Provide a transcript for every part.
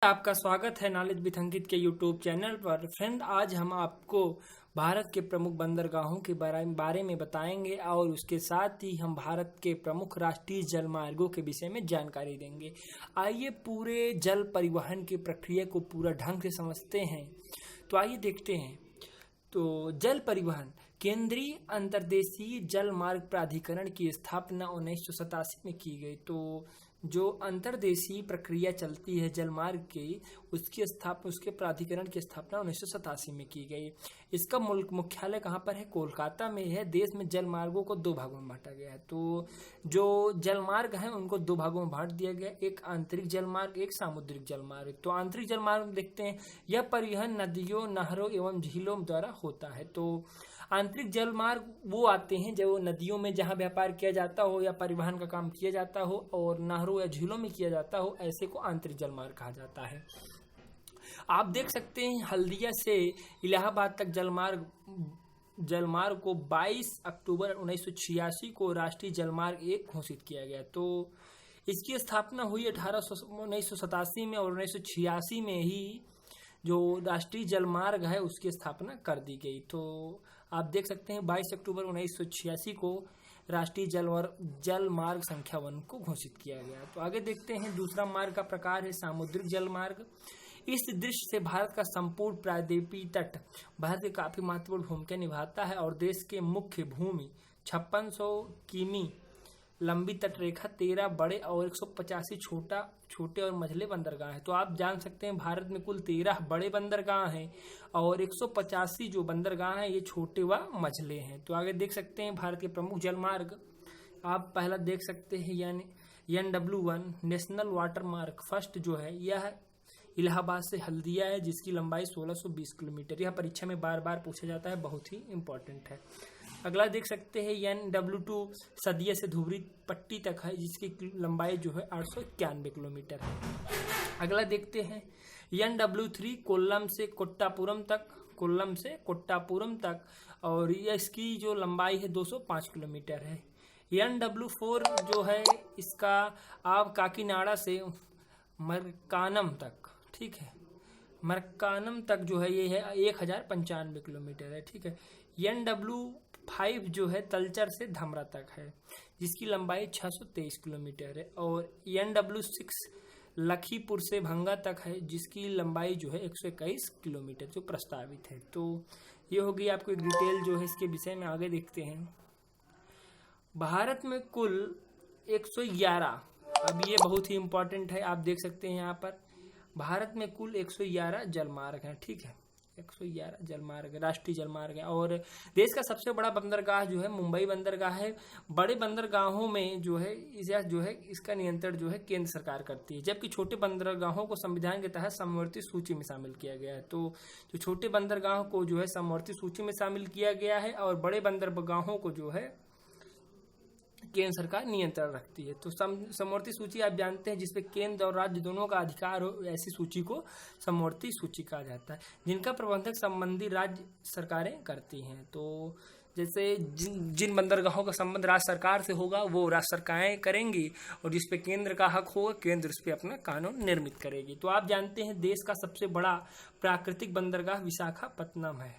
आपका स्वागत है नॉलेज विथ अंकित के यूट्यूब चैनल पर। फ्रेंड, आज हम आपको भारत के प्रमुख बंदरगाहों के बारे में बताएंगे और उसके साथ ही हम भारत के प्रमुख राष्ट्रीय जलमार्गों के विषय में जानकारी देंगे। आइए पूरे जल परिवहन की प्रक्रिया को पूरा ढंग से समझते हैं। तो आइए देखते हैं। तो जल परिवहन केंद्रीय अंतर्देशीय जल मार्ग प्राधिकरण की स्थापना 1987 में की गई। तो जो अंतर्देशीय प्रक्रिया चलती है जल मार्ग की, उसके प्राधिकरण की स्थापना 1987 में की गई। इसका मुख्यालय कहाँ पर है? कोलकाता में है। देश में जल मार्गों को दो भागों में बांटा गया है। तो जो जल मार्ग है उनको दो भागों में बांट दिया गया, एक आंतरिक जल मार्ग, एक सामुद्रिक जल मार्ग। तो आंतरिक जल मार्ग देखते हैं, यह परिवहन नदियों, नहरों एवं झीलों द्वारा होता है। तो आंतरिक जल मार्ग वो आते हैं जो नदियों में जहां व्यापार किया जाता हो या परिवहन का काम किया जाता हो और नहरों या झीलों में किया जाता हो, ऐसे को आंतरिक जल मार्ग कहा जाता है। आप देख सकते हैं हल्दिया से इलाहाबाद तक जलमार्ग को 22 अक्टूबर 1986 को राष्ट्रीय जलमार्ग 1 घोषित किया गया। तो इसकी स्थापना हुई 1987 में और 1986 में ही जो राष्ट्रीय जलमार्ग है उसकी स्थापना कर दी गई। तो आप देख सकते हैं 22 अक्टूबर 1986 को राष्ट्रीय जल मार्ग संख्या 1 को घोषित किया गया। तो आगे देखते हैं, दूसरा मार्ग का प्रकार है सामुद्रिक जल मार्ग। इस दृश्य से भारत का संपूर्ण प्रायद्वीपीय तट भारत की काफी महत्वपूर्ण भूमिका निभाता है और देश के मुख्य भूमि 5600 किमी लंबी तट रेखा, 13 बड़े और 185 छोटे और मझले बंदरगाह हैं। तो आप जान सकते हैं भारत में कुल 13 बड़े बंदरगाह हैं और 185 जो बंदरगाह हैं ये छोटे व मझले हैं। तो आगे देख सकते हैं भारत के प्रमुख जलमार्ग। आप पहला देख सकते हैं यानी NW1 नेशनल वाटर मार्ग फर्स्ट जो है यह इलाहाबाद से हल्दिया है, जिसकी लंबाई 1620 किलोमीटर। यह परीक्षा में बार बार पूछा जाता है, बहुत ही इंपॉर्टेंट है। अगला देख सकते हैं NW2 सदिया से धुबरी पट्टी तक है, जिसकी लंबाई जो है 891 किलोमीटर है। अगला देखते हैं NW3 कोल्लम से कोट्टापुरम तक और इसकी जो लंबाई है 205 किलोमीटर है। NW4 जो है इसका आप काकीनाडा से मरकानम तक, ठीक है, मरकानम तक जो है ये है 1095 किलोमीटर है, ठीक है। NW5 जो है तलचर से धमरा तक है, जिसकी लंबाई 623 किलोमीटर है। और NW6 लखीपुर से भंगा तक है, जिसकी लंबाई जो है 121 किलोमीटर जो प्रस्तावित है। तो ये होगी आपको एक डिटेल जो है इसके विषय में। आगे देखते हैं, भारत में कुल 111, अब ये बहुत ही इंपॉर्टेंट है, आप देख सकते हैं यहाँ पर भारत में कुल 111 जलमार्ग हैं, ठीक है, 111 जलमार्ग राष्ट्रीय जलमार्ग है। और देश का सबसे बड़ा बंदरगाह जो है मुंबई बंदरगाह है। बड़े बंदरगाहों में जो है इसका नियंत्रण जो है केंद्र सरकार करती है, जबकि छोटे बंदरगाहों को संविधान के तहत समवर्ती सूची में शामिल किया गया है। तो जो छोटे बंदरगाहों को जो है समवर्ती सूची में शामिल किया गया है और बड़े बंदरगाहों को जो है केंद्र सरकार नियंत्रण रखती है। तो समवर्ती सूची आप जानते हैं जिसपे केंद्र और राज्य दोनों का अधिकार हो, ऐसी सूची को समवर्ती सूची कहा जाता है, जिनका प्रबंधक संबंधी राज्य सरकारें करती हैं। तो जैसे जिन बंदरगाहों का संबंध राज्य सरकार से होगा वो राज्य सरकारें करेंगी और जिसपे केंद्र का हक होगा केंद्र उस पर अपना कानून निर्मित करेगी। तो आप जानते हैं देश का सबसे बड़ा प्राकृतिक बंदरगाह विशाखापत्तनम है।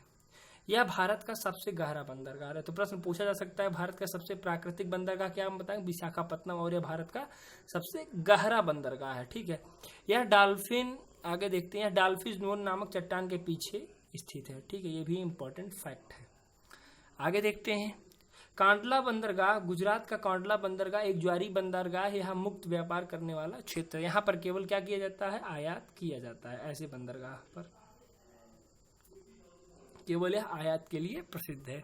यह भारत का सबसे गहरा बंदरगाह है। तो प्रश्न पूछा जा सकता है भारत का सबसे प्राकृतिक बंदरगाह क्या, हम बताएं विशाखापत्तनम, और यह भारत का सबसे गहरा बंदरगाह है, ठीक है। यह डॉल्फिन, आगे देखते हैं, डॉल्फिन नोन नामक चट्टान के पीछे स्थित है, ठीक है, ये भी इंपॉर्टेंट फैक्ट है। आगे देखते हैं, कांडला बंदरगाह, गुजरात का कांडला बंदरगाह एक ज्वारी बंदरगाह है। यहाँ मुक्त व्यापार करने वाला क्षेत्र है। यहाँ पर केवल क्या किया जाता है? आयात किया जाता है। ऐसे बंदरगाह पर केवल यह आयात के लिए प्रसिद्ध है।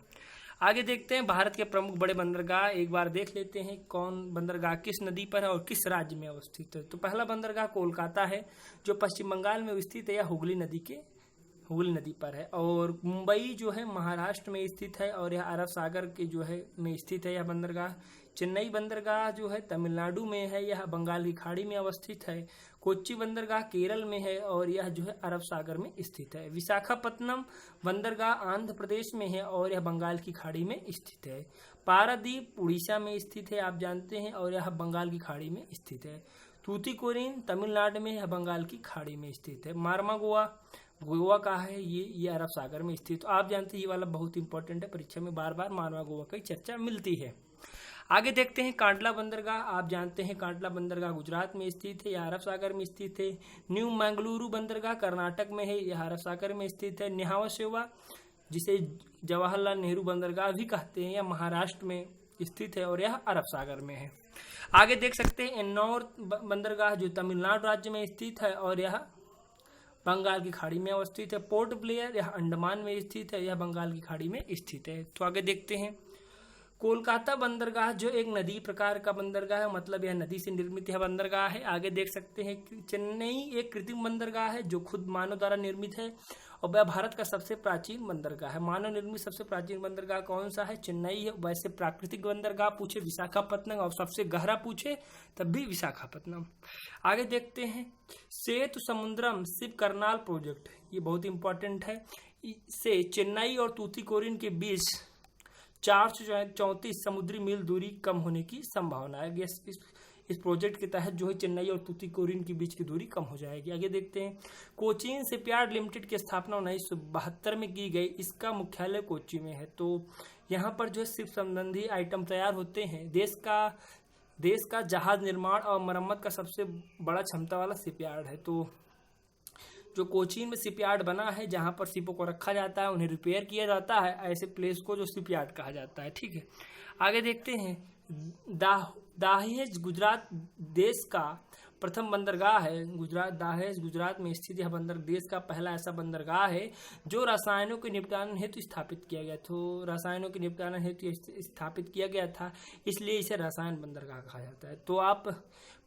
आगे देखते हैं भारत के प्रमुख बड़े बंदरगाह, एक बार देख लेते हैं कौन बंदरगाह किस नदी पर है और किस राज्य में अवस्थित है। तो पहला बंदरगाह कोलकाता है, जो पश्चिम बंगाल में स्थित है, या हुगली नदी पर है। और मुंबई जो है महाराष्ट्र में स्थित है और यह अरब सागर के जो है में स्थित है यह बंदरगाह। चेन्नई बंदरगाह जो है तमिलनाडु में है, यह बंगाल की खाड़ी में अवस्थित है। कोच्चि बंदरगाह केरल में है और यह जो है अरब सागर में स्थित है। विशाखापत्तनम बंदरगाह आंध्र प्रदेश में है और यह बंगाल की खाड़ी में स्थित है। पारादीप उड़ीसा में स्थित है, आप जानते हैं, और यह बंगाल की खाड़ी में स्थित है। तूतीकोरिन तमिलनाडु में या बंगाल की खाड़ी में स्थित है। मार्मागोआ गोवा का है, ये अरब सागर में स्थित। तो आप जानते हैं ये वाला बहुत इंपॉर्टेंट है, परीक्षा में बार बार मार्मागोआ की चर्चा मिलती है। आगे देखते हैं कांडला बंदरगाह। आप जानते हैं कांडला बंदरगाह गुजरात में स्थित है या अरब सागर में स्थित है। न्यू मंगलुरु बंदरगाह कर्नाटक में है, यह अरब सागर में स्थित है। न्हावा जिसे जवाहरलाल नेहरू बंदरगाह भी कहते हैं, यह महाराष्ट्र में स्थित है और यह अरब सागर में है। आगे देख सकते हैं एन्नौर बंदरगाह जो तमिलनाडु राज्य में स्थित है और यह बंगाल की खाड़ी में अवस्थित है। पोर्ट ब्लेयर यह अंडमान में स्थित है, यह बंगाल की खाड़ी में स्थित है। तो आगे देखते हैं कोलकाता बंदरगाह जो एक नदी प्रकार का बंदरगाह है, मतलब यह नदी से निर्मित यह बंदरगाह है। आगे देख सकते हैं चेन्नई एक कृत्रिम बंदरगाह है जो खुद मानव द्वारा निर्मित है और वह भारत का सबसे प्राचीन बंदरगाह है। मानव निर्मित सबसे प्राचीन बंदरगाह कौन सा है? चेन्नई है। वैसे प्राकृतिक बंदरगाह पूछे विशाखापत्तनम और सबसे गहरा पूछे तब भी विशाखापत्तनम। आगे देखते हैं सेतु समुद्रम शिव करनाल प्रोजेक्ट, ये बहुत इंपॉर्टेंट है। इससे चेन्नई और तूतीकोरिन के बीच 434 समुद्री मील दूरी कम होने की संभावना है। इस प्रोजेक्ट के तहत जो है चेन्नई और तूतीकोरिन के बीच की दूरी कम हो जाएगी। आगे देखते हैं कोचीन शिपयार्ड लिमिटेड की स्थापना 1972 में की गई। इसका मुख्यालय कोची में है। तो यहाँ पर जो शिप संबंधी आइटम तैयार होते हैं। देश का जहाज निर्माण और मरम्मत का सबसे बड़ा क्षमता वाला शिपयार्ड है। तो जो कोचीन में शिपयार्ड बना है, जहां पर शिपों को रखा जाता है, उन्हें रिपेयर किया जाता है, ऐसे प्लेस को जो शिपयार्ड कहा जाता है। ठीक है, आगे देखते हैं दाहेज गुजरात देश का प्रथम बंदरगाह है। दाहेज गुजरात में स्थित यह बंदर देश का पहला ऐसा बंदरगाह है जो रसायनों के निपटान हेतु स्थापित किया गया। तो रसायनों के निपटान हेतु स्थापित किया गया था, इसलिए इसे रसायन बंदरगाह कहा जाता है। तो आप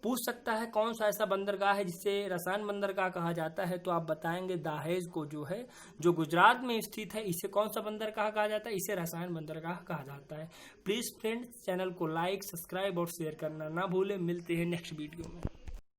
पूछ सकता है कौन सा ऐसा बंदरगाह है जिसे रसायन बंदरगाह कहा जाता है, तो आप बताएंगे दाहेज को जो है जो गुजरात में स्थित है, इसे कौन सा बंदरगाह कहा जाता है? इसे रसायन बंदरगाह कहा जाता है। प्लीज फ्रेंड्स चैनल को लाइक, सब्सक्राइब और शेयर करना ना भूलें। मिलते हैं नेक्स्ट वीडियो में।